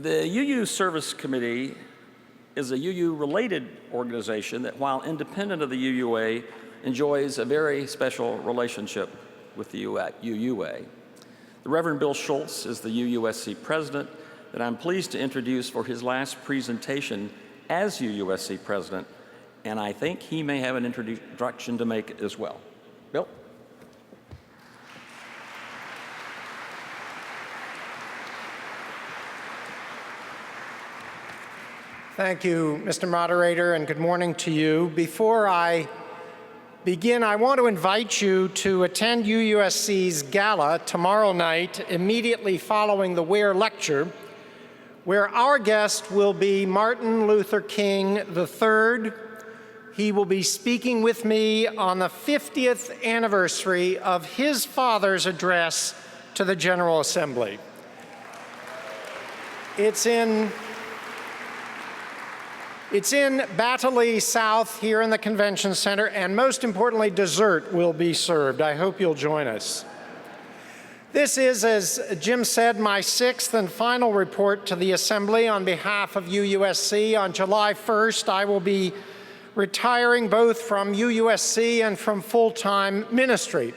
The UU Service Committee is a UU-related organization that, while independent of the UUA, enjoys a very special relationship with the UUA. The Reverend Bill Schultz is the UUSC president that I'm pleased to introduce for his last presentation as UUSC president, and I think he may have an introduction to make as well. Bill? Thank you, Mr. Moderator, and good morning to you. Before I begin, I want to invite you to attend UUSC's gala tomorrow night, immediately following the Ware Lecture, where our guest will be Martin Luther King III. He will be speaking with me on the 50th anniversary of his father's address to the General Assembly. It's in Battley South here in the Convention Center, and most importantly, dessert will be served. I hope you'll join us. This is, as Jim said, my 6th and final report to the Assembly on behalf of UUSC. On July 1st, I will be retiring both from UUSC and from full-time ministry.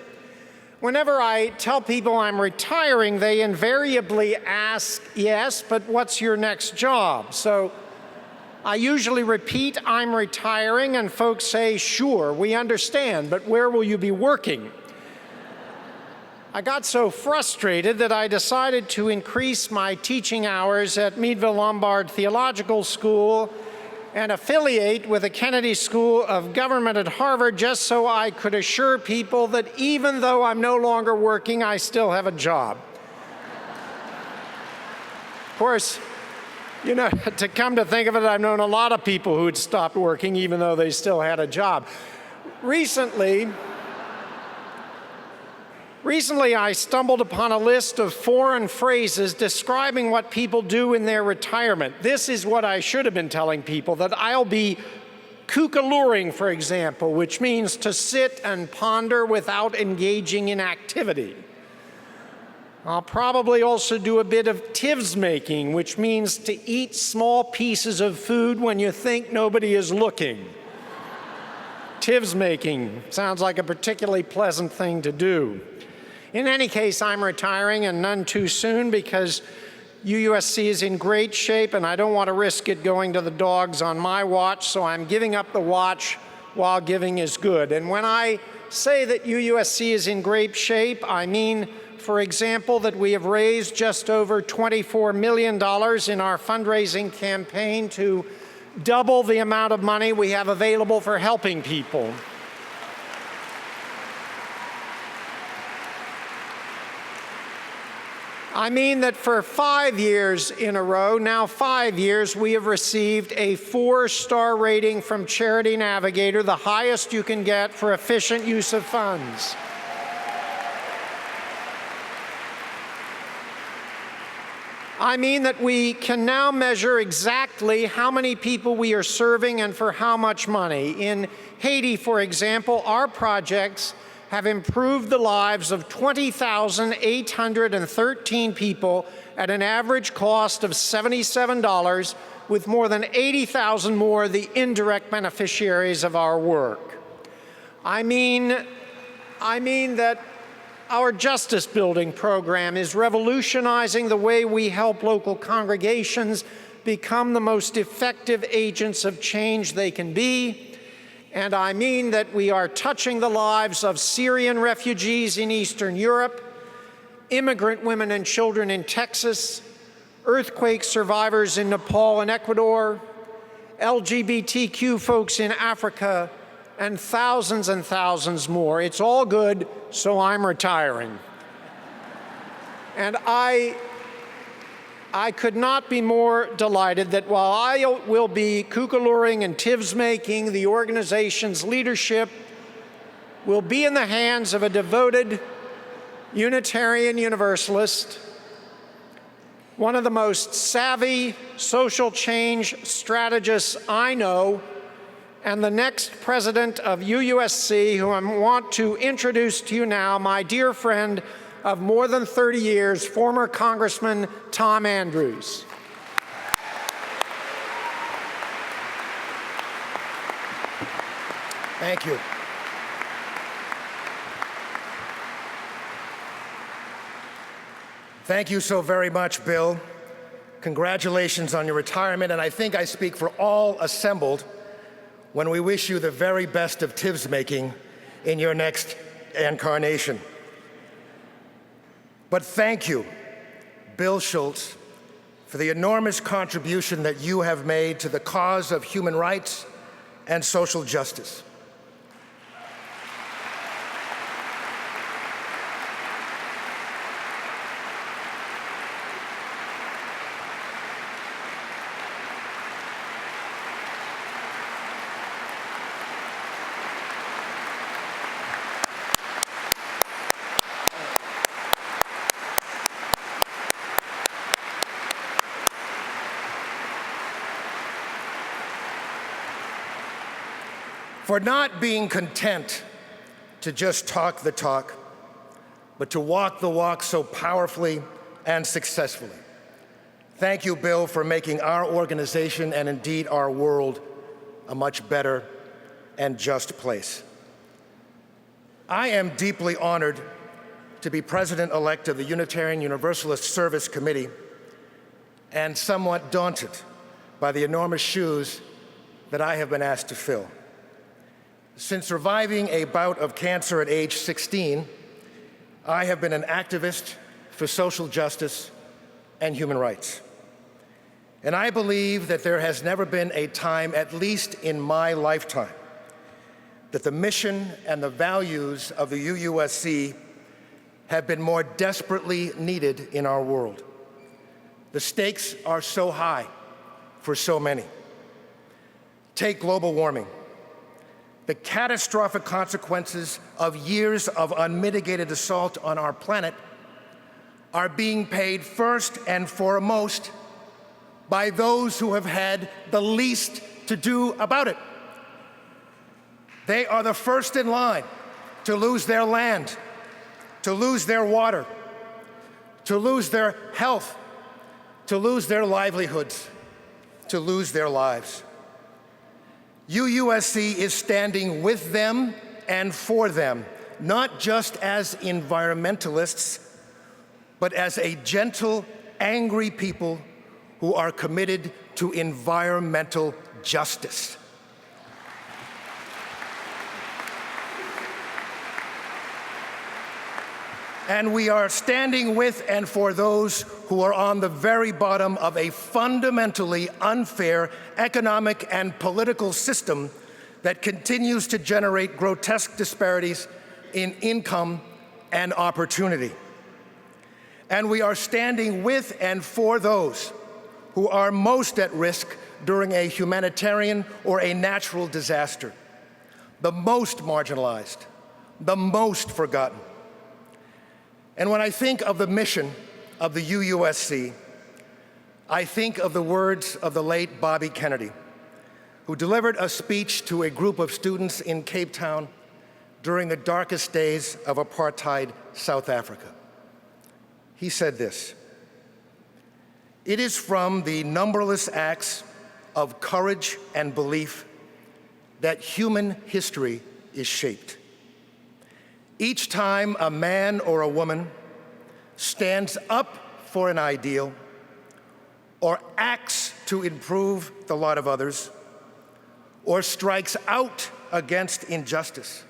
Whenever I tell people I'm retiring, they invariably ask, yes, but what's your next job? So I usually repeat, I'm retiring, and folks say, sure, we understand, but where will you be working? I got so frustrated that I decided to increase my teaching hours at Meadville Lombard Theological School and affiliate with the Kennedy School of Government at Harvard just so I could assure people that even though I'm no longer working, I still have a job. Of course, you know, to come to think of it, I've known a lot of people who had stopped working even though they still had a job. Recently, I stumbled upon a list of foreign phrases describing what people do in their retirement. This is what I should have been telling people, that I'll be kookaluring, for example, which means to sit and ponder without engaging in activity. I'll probably also do a bit of tivs making, which means to eat small pieces of food when you think nobody is looking. Tivs making sounds like a particularly pleasant thing to do. In any case, I'm retiring, and none too soon, because UUSC is in great shape and I don't want to risk it going to the dogs on my watch, so I'm giving up the watch while giving is good. And when I say that UUSC is in great shape, I mean, for example, that we have raised just over $24 million in our fundraising campaign to double the amount of money we have available for helping people. I mean that for 5 years in a row, now 5 years, we have received a 4-star rating from Charity Navigator, the highest you can get for efficient use of funds. I mean that we can now measure exactly how many people we are serving and for how much money. In Haiti, for example, our projects have improved the lives of 20,813 people at an average cost of $77, with more than 80,000 more the indirect beneficiaries of our work. I mean that our justice building program is revolutionizing the way we help local congregations become the most effective agents of change they can be. And I mean that we are touching the lives of Syrian refugees in Eastern Europe, immigrant women and children in Texas, earthquake survivors in Nepal and Ecuador, LGBTQ folks in Africa, and thousands more. It's all good, so I'm retiring. And I could not be more delighted that while I will be kookaluring and tivs making, the organization's leadership will be in the hands of a devoted Unitarian Universalist, one of the most savvy social change strategists I know, and the next president of UUSC, who I want to introduce to you now, my dear friend of more than 30 years, former Congressman Tom Andrews. Thank you. Thank you so very much, Bill. Congratulations on your retirement, and I think I speak for all assembled when we wish you the very best of TIVS making in your next incarnation. But thank you, Bill Schultz, for the enormous contribution that you have made to the cause of human rights and social justice. For not being content to just talk the talk, but to walk the walk so powerfully and successfully. Thank you, Bill, for making our organization and indeed our world a much better and just place. I am deeply honored to be president-elect of the Unitarian Universalist Service Committee and somewhat daunted by the enormous shoes that I have been asked to fill. Since surviving a bout of cancer at age 16, I have been an activist for social justice and human rights. And I believe that there has never been a time, at least in my lifetime, that the mission and the values of the UUSC have been more desperately needed in our world. The stakes are so high for so many. Take global warming. The catastrophic consequences of years of unmitigated assault on our planet are being paid first and foremost by those who have had the least to do about it. They are the first in line to lose their land, to lose their water, to lose their health, to lose their livelihoods, to lose their lives. UUSC is standing with them and for them, not just as environmentalists, but as a gentle, angry people who are committed to environmental justice. And we are standing with and for those who are on the very bottom of a fundamentally unfair economic and political system that continues to generate grotesque disparities in income and opportunity. And we are standing with and for those who are most at risk during a humanitarian or a natural disaster, the most marginalized, the most forgotten. And when I think of the mission of the UUSC, I think of the words of the late Bobby Kennedy, who delivered a speech to a group of students in Cape Town during the darkest days of apartheid South Africa. He said this: "It is from the numberless acts of courage and belief that human history is shaped. Each time a man or a woman stands up for an ideal or acts to improve the lot of others or strikes out against injustice,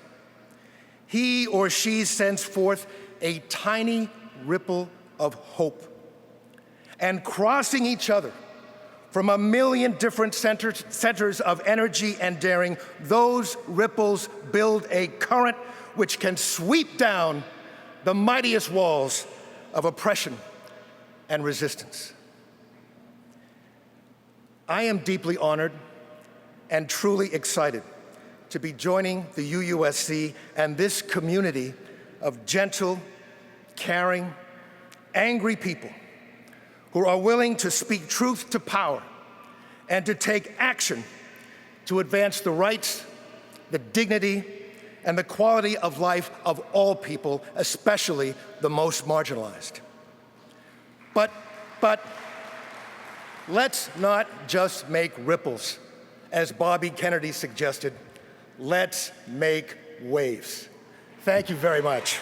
he or she sends forth a tiny ripple of hope. And crossing each other from a million different centers of energy and daring, those ripples build a current which can sweep down the mightiest walls of oppression and resistance." I am deeply honored and truly excited to be joining the UUSC and this community of gentle, caring, angry people who are willing to speak truth to power and to take action to advance the rights, the dignity, and the quality of life of all people, especially the most marginalized. But let's not just make ripples, as Bobby Kennedy suggested. Let's make waves. Thank you very much.